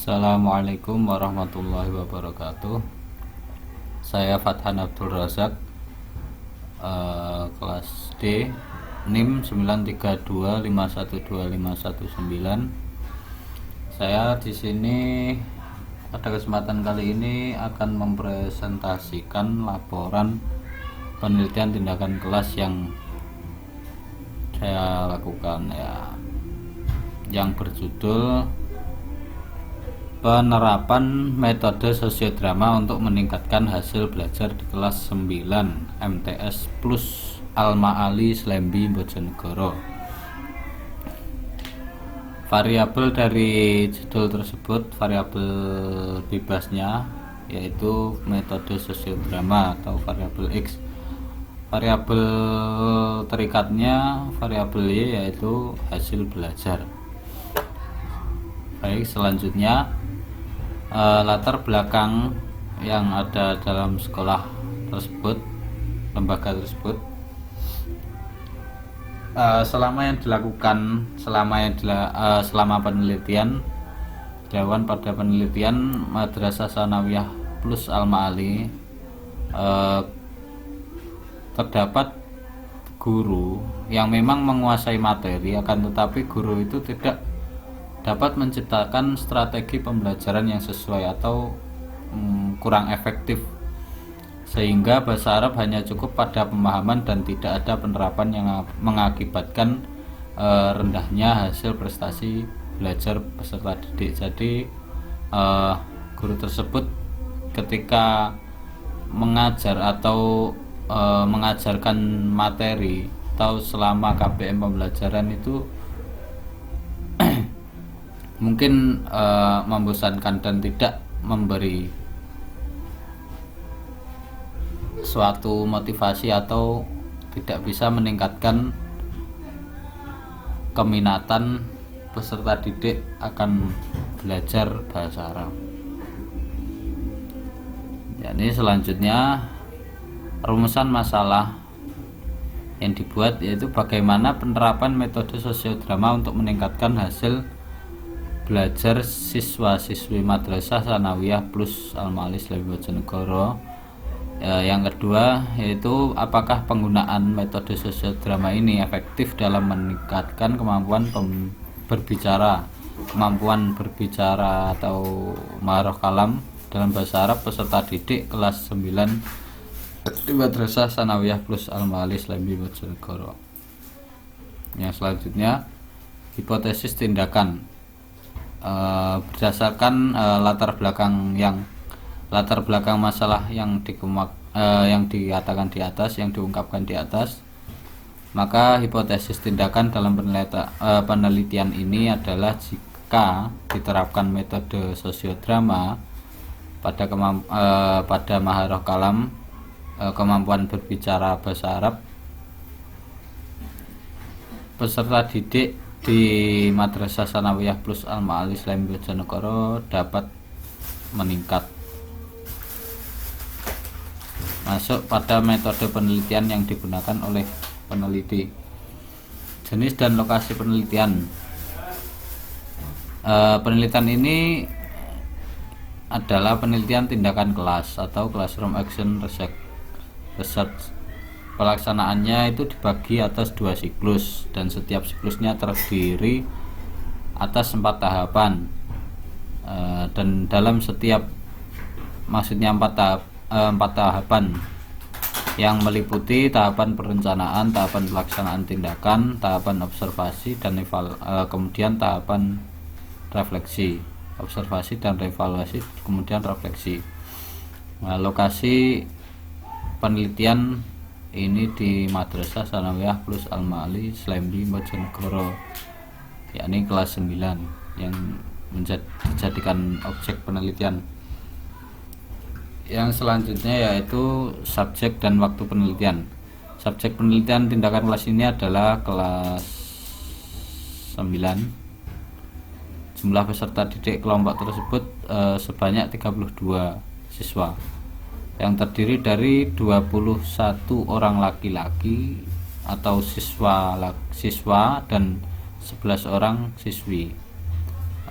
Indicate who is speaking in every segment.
Speaker 1: Assalamualaikum warahmatullahi wabarakatuh. Saya Fathan Abdul Razak, kelas D, NIM 932512519. Saya di sini pada kesempatan kali ini akan mempresentasikan laporan penelitian tindakan kelas yang saya lakukan, yang berjudul penerapan metode sosiodrama untuk meningkatkan hasil belajar di kelas 9 MTS Plus Al-Ma'ali Slembi Bojonegoro. Variabel dari judul tersebut, variabel bebasnya yaitu metode sosiodrama atau variabel X. Variabel terikatnya variabel Y yaitu hasil belajar. Baik, selanjutnya latar belakang yang ada dalam sekolah tersebut, lembaga tersebut. Selama penelitian dilakukan pada penelitian Madrasah Tsanawiyah Plus Al-Ma'ali, terdapat guru yang memang menguasai materi, akan tetapi guru itu tidak dapat menciptakan strategi pembelajaran yang sesuai atau kurang efektif, sehingga bahasa Arab hanya cukup pada pemahaman dan tidak ada penerapan yang mengakibatkan rendahnya hasil prestasi belajar peserta didik. Jadi guru tersebut ketika mengajar atau mengajarkan materi atau selama KBM pembelajaran itu mungkin membosankan dan tidak memberi suatu motivasi atau tidak bisa meningkatkan keminatan peserta didik akan belajar bahasa Arab. Jadi selanjutnya rumusan masalah yang dibuat yaitu bagaimana penerapan metode sosiodrama untuk meningkatkan hasil belajar siswa-siswi Madrasah Tsanawiyah Plus Al-Ma'ali Slembi Bojonegoro. Yang kedua yaitu apakah penggunaan metode sosiodrama ini efektif dalam meningkatkan kemampuan berbicara atau maharah kalam dalam bahasa Arab peserta didik kelas 9 di Madrasah Tsanawiyah Plus Al-Ma'ali Slembi Bojonegoro. Yang selanjutnya hipotesis tindakan. Berdasarkan latar belakang masalah yang dikatakan di atas, yang diungkapkan di atas, maka hipotesis tindakan dalam penelitian ini adalah jika diterapkan metode sosiodrama pada maharah kalam, kemampuan berbicara bahasa Arab, peserta didik di Madrasah Tsanawiyah Plus Al-Ma'ali Slembi Bojonegoro dapat meningkat. Masuk pada metode penelitian yang digunakan oleh peneliti. Jenis dan lokasi penelitian. Penelitian ini adalah penelitian tindakan kelas atau classroom action research. Pelaksanaannya itu dibagi atas 2 siklus dan setiap siklusnya terdiri atas 4 tahapan, dan dalam setiap 4 tahapan yang meliputi tahapan perencanaan, tahapan pelaksanaan tindakan, tahapan observasi dan kemudian tahapan refleksi. Observasi dan evaluasi, kemudian refleksi. Lokasi penelitian ini di Madrasah Tsanawiyah Plus Al-Ma'ali Slembi Bojonegoro, yakni kelas 9 yang dijadikan objek penelitian. Yang selanjutnya yaitu subjek dan waktu penelitian. Subjek penelitian tindakan kelas ini adalah kelas 9. Jumlah peserta didik kelompok tersebut sebanyak 32 siswa, yang terdiri dari 21 orang laki-laki atau siswa dan 11 orang siswi.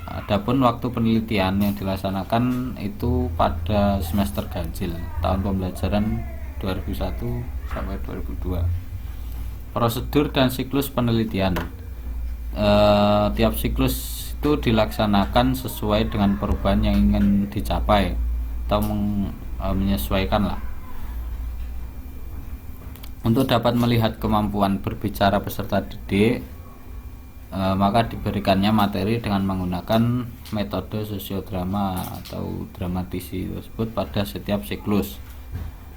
Speaker 1: Adapun waktu penelitian yang dilaksanakan itu pada semester ganjil tahun pembelajaran 2001 sampai 2002. Prosedur dan siklus penelitian. Tiap siklus itu dilaksanakan sesuai dengan perubahan yang ingin dicapai atau menyesuaikan lah. Untuk dapat melihat kemampuan berbicara peserta didik, maka diberikannya materi dengan menggunakan metode sosiodrama atau dramatisi tersebut pada setiap siklus.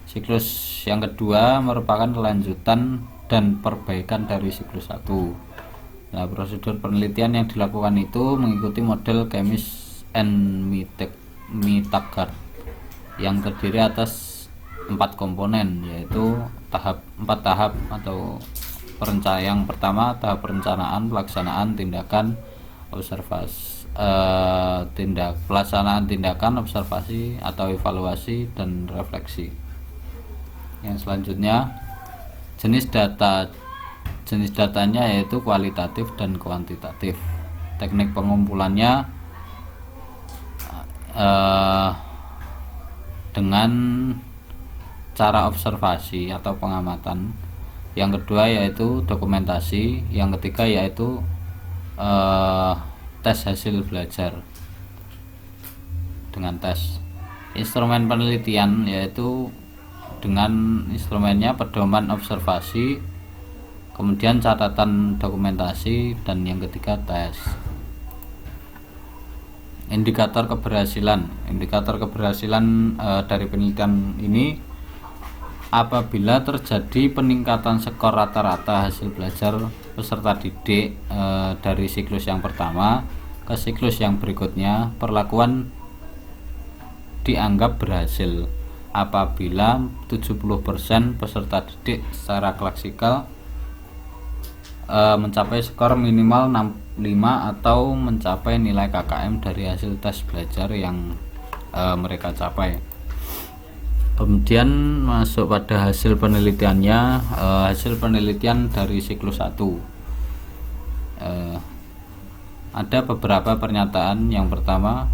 Speaker 1: Siklus yang kedua merupakan kelanjutan dan perbaikan dari siklus 1. Nah, prosedur penelitian yang dilakukan itu mengikuti model Chemist and Mitaggart yang terdiri atas 4 komponen, yaitu 4 tahap atau yang pertama tahap perencanaan, pelaksanaan, tindakan, observasi, pelaksanaan tindakan, observasi atau evaluasi, dan refleksi. Yang selanjutnya jenis datanya yaitu kualitatif dan kuantitatif. Teknik pengumpulannya dengan cara observasi atau pengamatan. Yang kedua yaitu dokumentasi. Yang ketiga yaitu tes hasil belajar dengan tes. Instrumen penelitian yaitu dengan instrumennya pedoman observasi, kemudian catatan dokumentasi, dan yang ketiga tes. Indikator keberhasilan dari penelitian ini apabila terjadi peningkatan skor rata-rata hasil belajar peserta didik dari siklus yang pertama ke siklus yang berikutnya, perlakuan dianggap berhasil apabila 70% peserta didik secara klasikal mencapai skor minimal 65 atau mencapai nilai KKM dari hasil tes belajar yang mereka capai. Kemudian masuk pada hasil penelitiannya. Hasil penelitian dari siklus 1, ada beberapa pernyataan. Yang pertama,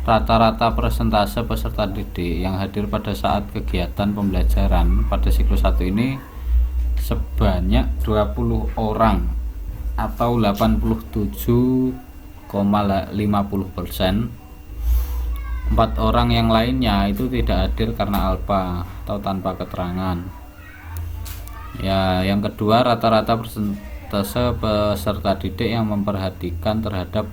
Speaker 1: rata-rata persentase peserta didik yang hadir pada saat kegiatan pembelajaran pada siklus 1 ini sebanyak 20 orang atau 87,50%. 4 orang yang lainnya itu tidak hadir karena alpa atau tanpa keterangan. Ya, yang kedua, rata-rata persentase peserta didik yang memperhatikan terhadap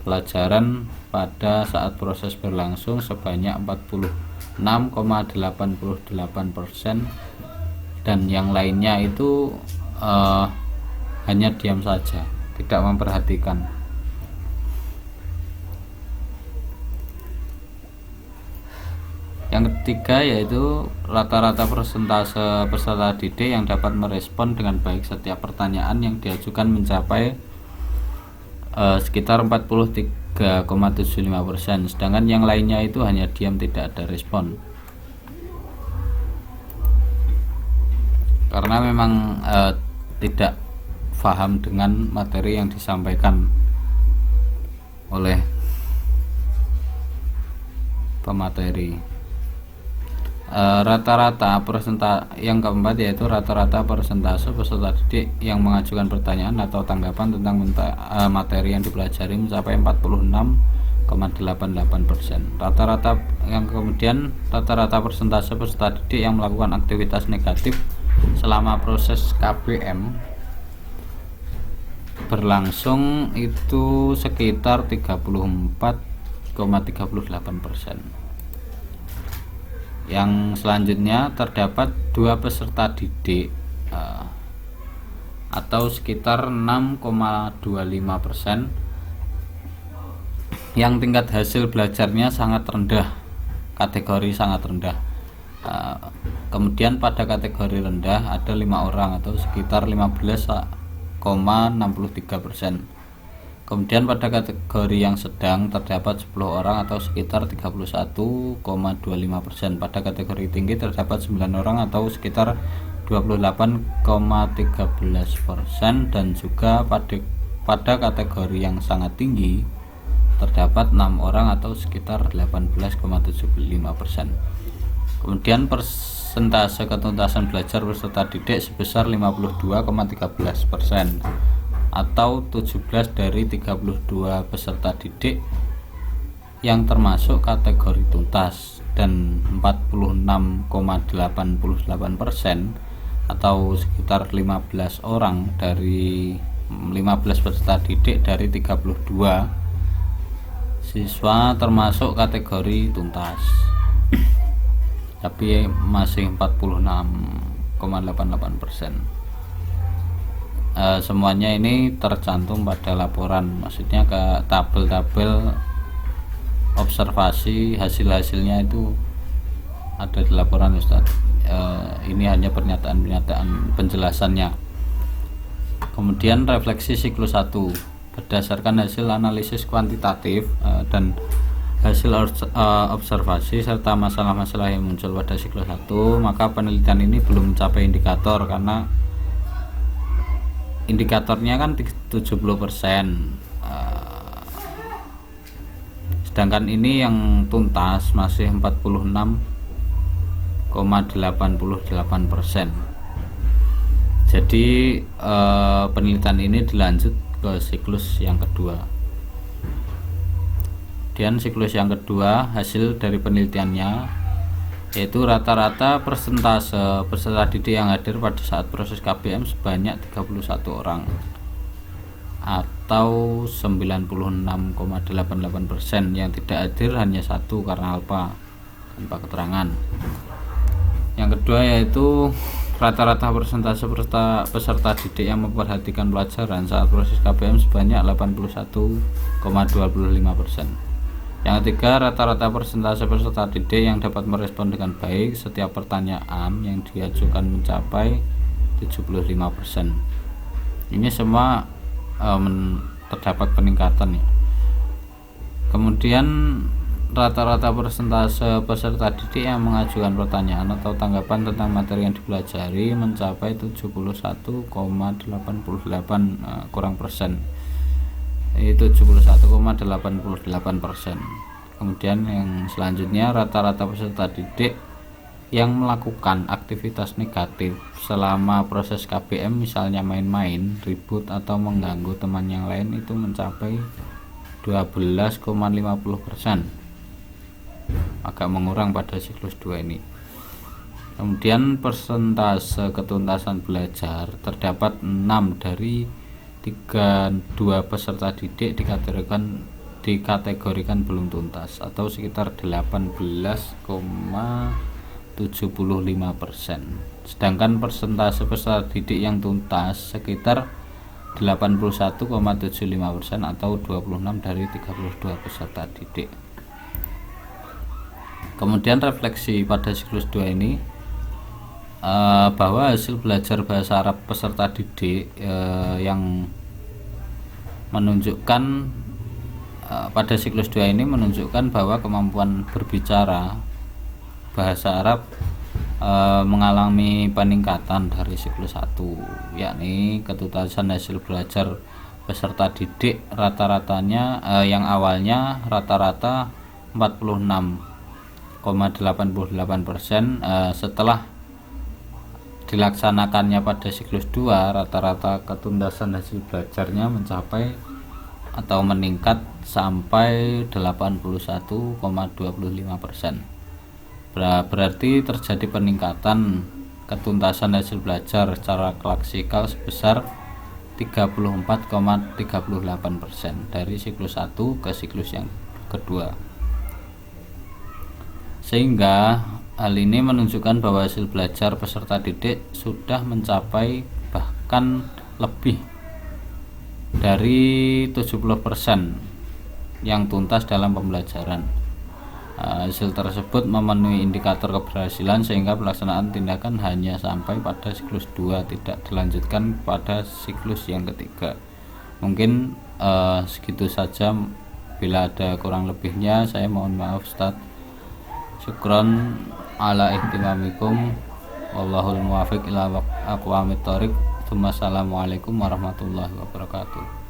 Speaker 1: pelajaran pada saat proses berlangsung sebanyak 46,88%, dan yang lainnya itu hanya diam saja, tidak memperhatikan. Yang ketiga yaitu rata-rata persentase peserta didik yang dapat merespon dengan baik setiap pertanyaan yang diajukan mencapai sekitar 43,75%, sedangkan yang lainnya itu hanya diam, tidak ada respon. Karena memang tidak paham dengan materi yang disampaikan oleh pemateri. Rata-rata yang keempat yaitu rata-rata persentase peserta didik yang mengajukan pertanyaan atau tanggapan tentang materi yang dipelajari mencapai 46,88%. Rata-rata persentase peserta didik yang melakukan aktivitas negatif selama proses KBM berlangsung itu sekitar 34,38%. Yang selanjutnya terdapat 2 peserta didik atau sekitar 6,25% yang tingkat hasil belajarnya sangat rendah, kategori sangat rendah. Kemudian pada kategori rendah ada 5 orang atau sekitar 15,63%. Kemudian pada kategori yang sedang terdapat 10 orang atau sekitar 31,25%. Pada kategori tinggi terdapat 9 orang atau sekitar 28,13%, dan juga pada kategori yang sangat tinggi terdapat 6 orang atau sekitar 18,75%. Kemudian persentase ketuntasan belajar peserta didik sebesar 52,13% atau 17 dari 32 peserta didik yang termasuk kategori tuntas, dan 46,88% atau sekitar 15 orang dari 15 peserta didik dari 32 siswa termasuk kategori tuntas. Tapi masih 46,88%. Semuanya ini tercantum pada laporan, maksudnya ke tabel-tabel observasi hasil-hasilnya itu ada di laporan Ustaz. Ini hanya pernyataan-pernyataan penjelasannya. Kemudian refleksi siklus 1 berdasarkan hasil analisis kuantitatif dan hasil observasi serta masalah-masalah yang muncul pada siklus 1, maka penelitian ini belum mencapai indikator karena indikatornya kan 70%, sedangkan ini yang tuntas masih 46,88%. Jadi penelitian ini dilanjut ke siklus yang kedua. Kemudian siklus yang kedua, hasil dari penelitiannya yaitu rata-rata persentase peserta didik yang hadir pada saat proses KBM sebanyak 31 orang atau 96,88%. Yang tidak hadir hanya 1 karena alpa tanpa keterangan. Yang kedua yaitu rata-rata persentase peserta didik yang memperhatikan pelajaran saat proses KBM sebanyak 81,25%. Yang ketiga, rata-rata persentase peserta didik yang dapat merespon dengan baik setiap pertanyaan yang diajukan mencapai 75%. Ini semua terdapat peningkatan ya. Kemudian rata-rata persentase peserta didik yang mengajukan pertanyaan atau tanggapan tentang materi yang dipelajari mencapai 71,88 kurang persen, itu 71,88%. Kemudian yang selanjutnya, rata-rata peserta didik yang melakukan aktivitas negatif selama proses KBM, misalnya main-main, ribut atau mengganggu teman yang lain, itu mencapai 12,50%, agak mengurang pada siklus 2 ini. Kemudian persentase ketuntasan belajar terdapat 6 dari 32 peserta didik dikategorikan belum tuntas atau sekitar 18,75%. Sedangkan persentase peserta didik yang tuntas sekitar 81,75% atau 26 dari 32 peserta didik. Kemudian refleksi pada siklus 2 ini, bahwa hasil belajar bahasa Arab peserta didik yang menunjukkan pada siklus 2 ini menunjukkan bahwa kemampuan berbicara bahasa Arab mengalami peningkatan dari siklus 1, yakni ketuntasan hasil belajar peserta didik rata-ratanya yang awalnya rata-rata 46,88%, setelah dilaksanakannya pada siklus 2, rata-rata ketuntasan hasil belajarnya mencapai atau meningkat sampai 81,25%. Berarti terjadi peningkatan ketuntasan hasil belajar secara klassikal sebesar 34,38% dari siklus 1 ke siklus yang kedua. Sehingga hal ini menunjukkan bahwa hasil belajar peserta didik sudah mencapai bahkan lebih dari 70% yang tuntas dalam pembelajaran. Hasil tersebut memenuhi indikator keberhasilan sehingga pelaksanaan tindakan hanya sampai pada siklus 2, tidak dilanjutkan pada siklus yang ketiga. Mungkin segitu saja. Bila ada kurang lebihnya saya mohon maaf Ustaz. Syukron ala ihtimamikum, wallahul muwafiq ila aqwamit thoriq. Assalamualaikum warahmatullahi wabarakatuh.